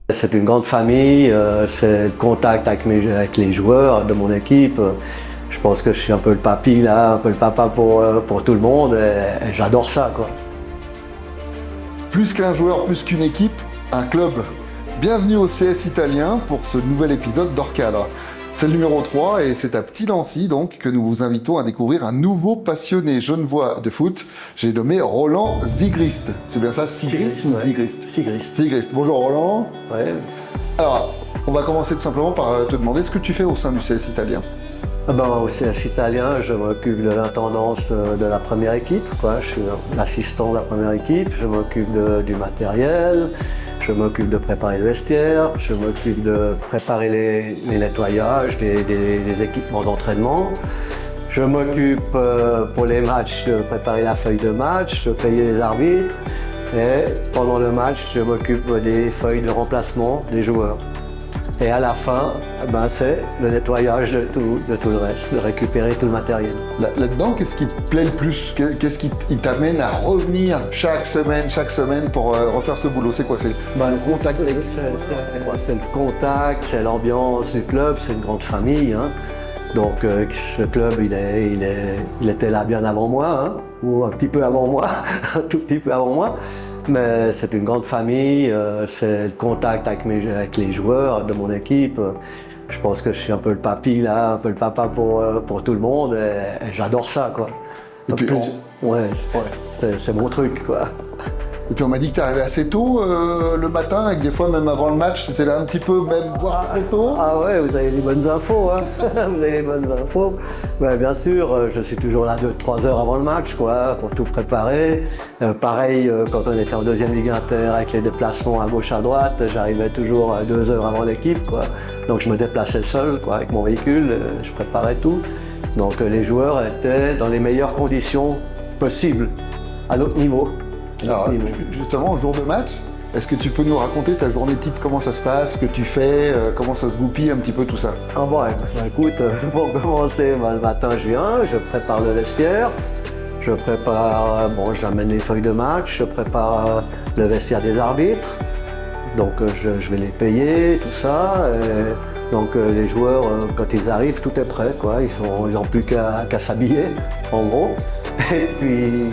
C'est une grande famille, c'est le contact avec les joueurs de mon équipe. Je pense que je suis un peu le papy là, un peu le papa pour tout le monde et j'adore ça, quoi. Plus qu'un joueur, plus qu'une équipe, un club. Bienvenue au CS Italien pour ce nouvel épisode d'Hors-Cadre. C'est le numéro 3 et c'est à Petit Lancy donc que nous vous invitons à découvrir un nouveau passionné genevois de foot. J'ai nommé Roland Sigrist. C'est bien ça, Sigrist ou Sigrist? Sigrist. Sigrist. Bonjour Roland. Ouais. Alors, on va commencer tout simplement par te demander ce que tu fais au sein du CS Italien. Au CS Italien, je m'occupe de l'intendance de la première équipe, quoi. Je suis l'assistant de la première équipe, je m'occupe du matériel, je m'occupe de préparer le vestiaire, je m'occupe de préparer les nettoyages des équipements d'entraînement. Je m'occupe pour les matchs de préparer la feuille de match, de payer les arbitres. Et pendant le match, je m'occupe des feuilles de remplacement des joueurs. Et à la fin, c'est le nettoyage de tout le reste, de récupérer tout le matériel. Là-dedans, qu'est-ce qui te plaît le plus? Qu'est-ce qui t'amène à revenir chaque semaine pour refaire ce boulot? C'est quoi? C'est le contact? C'est le contact, c'est l'ambiance du club, c'est une grande famille, hein. Donc ce club, il était là bien avant moi, hein, ou un petit peu avant moi, un tout petit peu avant moi. Mais c'est une grande famille, c'est le contact avec les joueurs de mon équipe. Je pense que je suis un peu le papy là, un peu le papa pour tout le monde et j'adore ça, quoi. Et puis, c'est mon truc, quoi. Et puis on m'a dit que tu arrivais assez tôt le matin et que des fois même avant le match, tu étais là un petit peu, même voire très tôt. Ah ouais, vous avez les bonnes infos, hein. Vous avez les bonnes infos. Bien sûr, je suis toujours là 2-3 heures avant le match, quoi, pour tout préparer. Pareil, quand on était en deuxième Ligue Inter avec les déplacements à gauche à droite, j'arrivais toujours 2 heures avant l'équipe, quoi. Donc je me déplaçais seul, quoi, avec mon véhicule, je préparais tout. Donc les joueurs étaient dans les meilleures conditions possibles, à l'autre niveau. Alors, justement, au jour de match, est-ce que tu peux nous raconter ta journée type, comment ça se passe, ce que tu fais, comment ça se goupille, un petit peu tout ça? Écoute, pour commencer, le matin je viens, je prépare le vestiaire, j'amène les feuilles de match, je prépare le vestiaire des arbitres, donc je vais les payer, tout ça. Donc les joueurs, quand ils arrivent, tout est prêt, quoi. Ils n'ont plus qu'à s'habiller, en gros. Et puis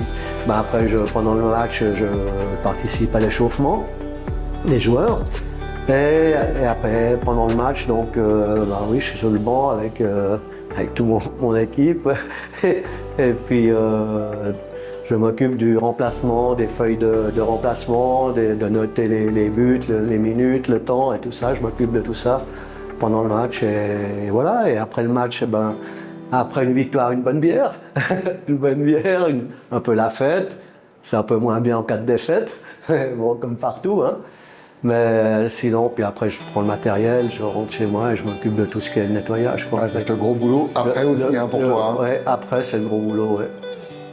après, pendant le match, je participe à l'échauffement des joueurs. Et après, pendant le match, donc, je suis sur le banc avec toute mon équipe. Et puis, je m'occupe du remplacement, des feuilles de remplacement, de noter les buts, les minutes, le temps et tout ça. Je m'occupe de tout ça pendant le match. Et voilà. Et après le match, après une victoire, une bonne bière, une bonne bière, un peu la fête. C'est un peu moins bien en cas de défaite, bon, comme partout, hein. Mais sinon, puis après je prends le matériel, je rentre chez moi et je m'occupe de tout ce qui est le nettoyage, quoi. Parce que le gros boulot, après aussi, pour toi. Hein. Ouais, après c'est le gros boulot, ouais.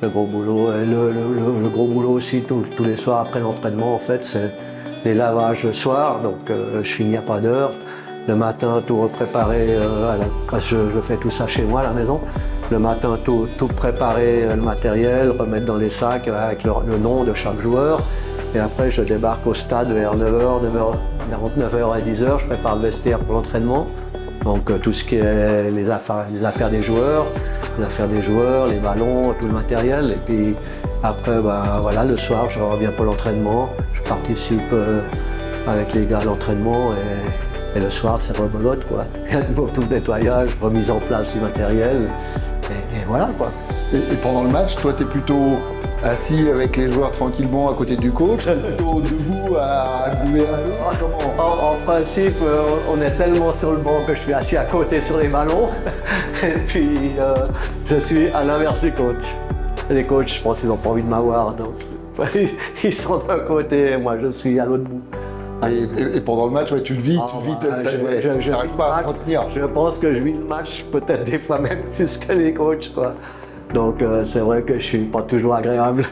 Le gros boulot, et le gros boulot aussi, tous les soirs après l'entraînement, en fait, c'est les lavages le soir, donc je finis à pas d'heure. Le matin, tout repréparer, parce que je fais tout ça chez moi à la maison. Le matin, tout préparer le matériel, remettre dans les sacs avec le nom de chaque joueur. Et après, je débarque au stade vers 9h, 9h à 10h, je prépare le vestiaire pour l'entraînement. Donc tout ce qui est les affaires des joueurs, les ballons, tout le matériel. Et puis après, le soir, je reviens pour l'entraînement. Je participe avec les gars à l'entraînement. Et le soir, c'est rebelote, quoi. Tout le nettoyage, remise en place du matériel, et voilà, quoi. Et pendant le match, toi, t'es plutôt assis avec les joueurs tranquillement à côté du coach, plutôt debout à gouverner? En principe, on est tellement sur le banc que je suis assis à côté sur les ballons, et puis je suis à l'inverse du coach. Les coachs, je pense qu'ils n'ont pas envie de m'avoir, donc ils sont d'un côté, et moi je suis à l'autre bout. Et pendant le match, tu le vis, tu n'arrives pas à te retenir. Je pense que je vis le match peut-être des fois même plus que les coachs, quoi. Donc c'est vrai que je suis pas toujours agréable.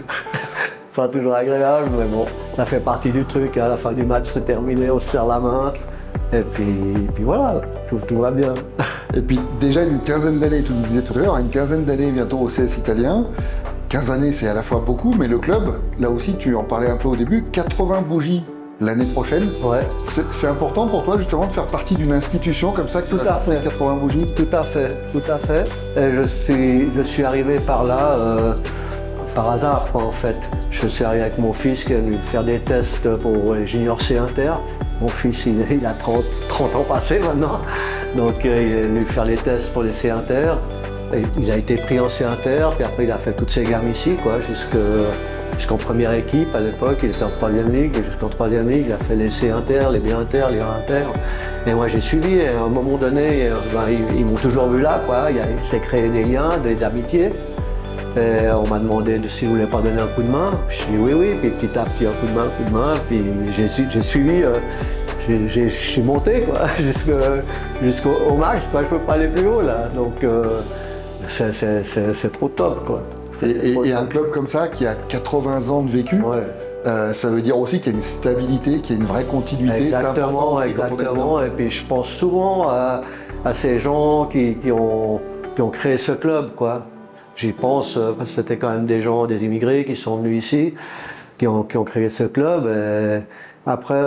Pas toujours agréable, mais bon, ça fait partie du truc. À la fin du match, c'est terminé, on se serre la main. Et puis voilà, tout va bien. Et puis déjà une quinzaine d'années, tu nous disais tout à l'heure, une quinzaine d'années bientôt au CS italien. 15 années, c'est à la fois beaucoup, mais le club, là aussi, tu en parlais un peu au début, 80 bougies l'année prochaine. Ouais. C'est important pour toi justement de faire partie d'une institution comme ça qui Tout à fait. 80 bougies. Tout à fait, tout à fait. Et je suis arrivé par là par hasard, quoi, en fait. Je suis arrivé avec mon fils qui est venu faire des tests pour les juniors C Inter. Mon fils, il a 30 ans passés maintenant. Donc il est venu faire les tests pour les C Inter. Et il a été pris en C Inter, puis après il a fait toutes ses gammes ici, quoi, jusqu'en première équipe à l'époque. Il était en troisième ligue, et jusqu'en troisième ligue, il a fait les C Inter, les B Inter, les A Inter. Et moi j'ai suivi, et à un moment donné, ils m'ont toujours vu là, quoi. Il s'est créé des liens, des amitiés. Et on m'a demandé si je voulais pas donner un coup de main. Je dis oui, puis petit à petit un coup de main, puis j'ai suivi. Je suis monté, quoi, jusqu'au max, quoi. Je peux pas aller plus haut là. Donc c'est trop top, quoi. Et un club comme ça qui a 80 ans de vécu, ouais. Ça veut dire aussi qu'il y a une stabilité, qu'il y a une vraie continuité. Exactement. Et puis je pense souvent à ces gens qui ont créé ce club, quoi. J'y pense parce que c'était quand même des gens, des immigrés qui sont venus ici, qui ont créé ce club. Et après,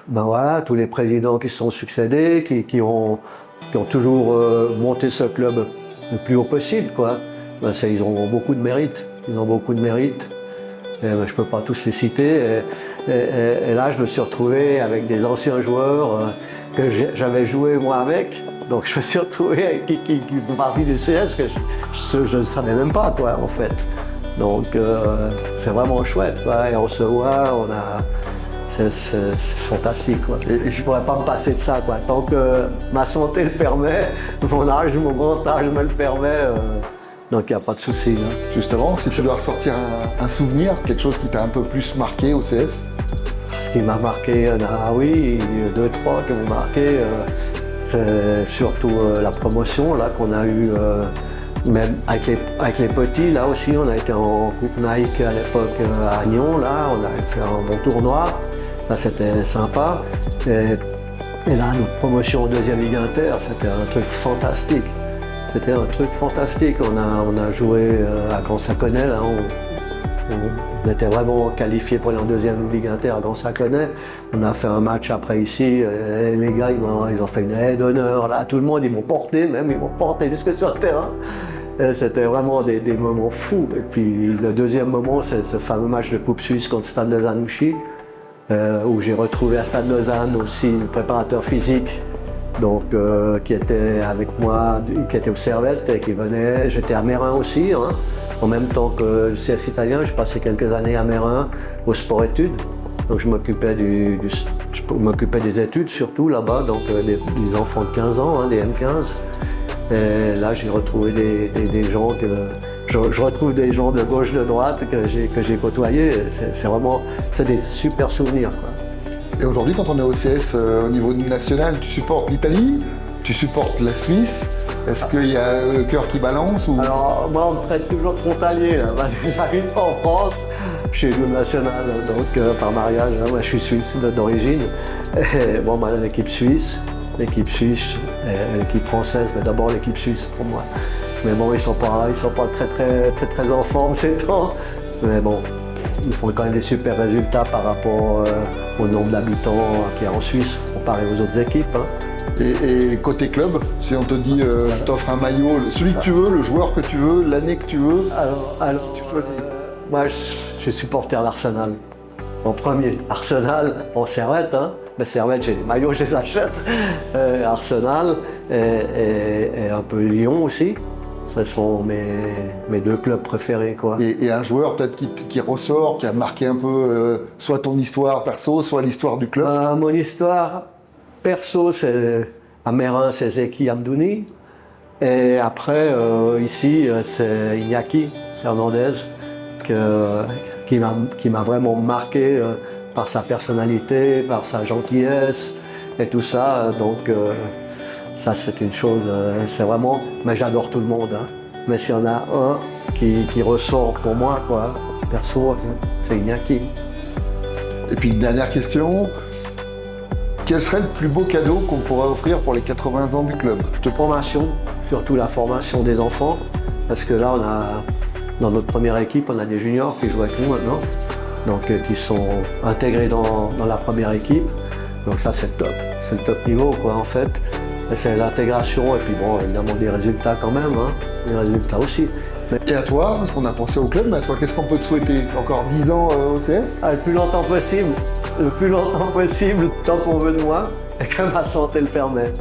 ben voilà, tous les présidents qui se sont succédés, qui ont toujours monté ce club le plus haut possible, quoi. Ben ils ont beaucoup de mérite. Et ben, je peux pas tous les citer. Et là, je me suis retrouvé avec des anciens joueurs que j'avais joué moi avec. Donc je me suis retrouvé avec qui font partie du CS que je ne savais même pas, quoi, en fait. Donc c'est vraiment chouette, quoi. Et on se voit, c'est fantastique, quoi. Et je pourrais pas me passer de ça, quoi. Tant que ma santé le permet, mon grand âge me le permet, donc il n'y a pas de souci, hein. Justement, si tu dois ressortir un souvenir, quelque chose qui t'a un peu plus marqué au CS? Ce qui m'a marqué, oui, 2, 3 qui m'ont marqué. C'est surtout la promotion là qu'on a eue, même avec les petits. Là aussi, on a été en Coupe Nike à l'époque à Agnon. Là, on avait fait un bon tournoi. Ça, c'était sympa. Et là, notre promotion en deuxième Ligue Inter, c'était un truc fantastique. On a joué à Grand-Saconnet. Là, on était vraiment qualifiés pour aller en deuxième Ligue Inter à Grand-Saconnet. On a fait un match après ici. Et les gars, ils ont fait une aide d'honneur. Là, tout le monde, ils m'ont porté jusque sur le terrain. Et c'était vraiment des moments fous. Et puis le deuxième moment, c'est ce fameux match de Coupe Suisse contre Stade Lausanne-Ouchy, où j'ai retrouvé à Stade Lausanne aussi le préparateur physique, donc qui était avec moi, qui était au Servette et qui venait. J'étais à Mérin aussi, hein. En même temps que le CS italien, j'ai passé quelques années à Mérin au sport-études. Donc je m'occupais des études surtout là-bas, donc des enfants de 15 ans, hein, des M15. Et là j'ai retrouvé des gens je retrouve des gens de gauche, de droite que j'ai côtoyés. C'est des super souvenirs, quoi. Et aujourd'hui, quand on est au CS au niveau national, tu supportes l'Italie, tu supportes la Suisse. Est-ce qu'il y a le cœur qui balance ou... Alors, moi, on me traite toujours de frontalier, là, parce que j'habite en France, je suis élu national, donc par mariage, hein, moi je suis suisse d'origine. Et bon, bah, l'équipe suisse, l'équipe française, mais d'abord l'équipe suisse pour moi. Mais bon, ils sont pas très en forme ces temps, mais bon, ils font quand même des super résultats par rapport au nombre d'habitants qu'il y a en Suisse, comparé aux autres équipes, hein. Et côté club, si on te dit je t'offre un maillot, celui que tu veux, le joueur que tu veux, l'année que tu veux, alors tu choisis. Moi je suis supporter d'Arsenal. En premier, Arsenal en Servette, hein. Mais Servette, j'ai les maillots, je les achète. Arsenal et un peu Lyon aussi. Ce sont mes deux clubs préférés, quoi. Et un joueur peut-être qui ressort, qui a marqué un peu soit ton histoire perso, soit l'histoire du club. Mon histoire perso, c'est à Mérin, c'est Zeki Amdouni. Et après, ici, c'est Iñaki Hernandez qui m'a vraiment marqué par sa personnalité, par sa gentillesse et tout ça. Donc ça, c'est une chose, c'est vraiment... Mais j'adore tout le monde, hein. Mais s'il y en a un qui ressort pour moi, quoi, perso, c'est Iñaki. Et puis une dernière question. Quel serait le plus beau cadeau qu'on pourrait offrir pour les 80 ans du club? De formation, surtout la formation des enfants, parce que là, dans notre première équipe, on a des juniors qui jouent avec nous maintenant, donc qui sont intégrés dans la première équipe. Donc ça, c'est le top. C'est le top niveau, quoi, en fait. C'est l'intégration et puis bon, évidemment des résultats quand même, hein, des résultats aussi. Et à toi, parce qu'on a pensé au club, mais à toi, qu'est-ce qu'on peut te souhaiter? Encore 10 ans au CS? Le plus longtemps possible, tant qu'on veut de moi et que ma santé le permet.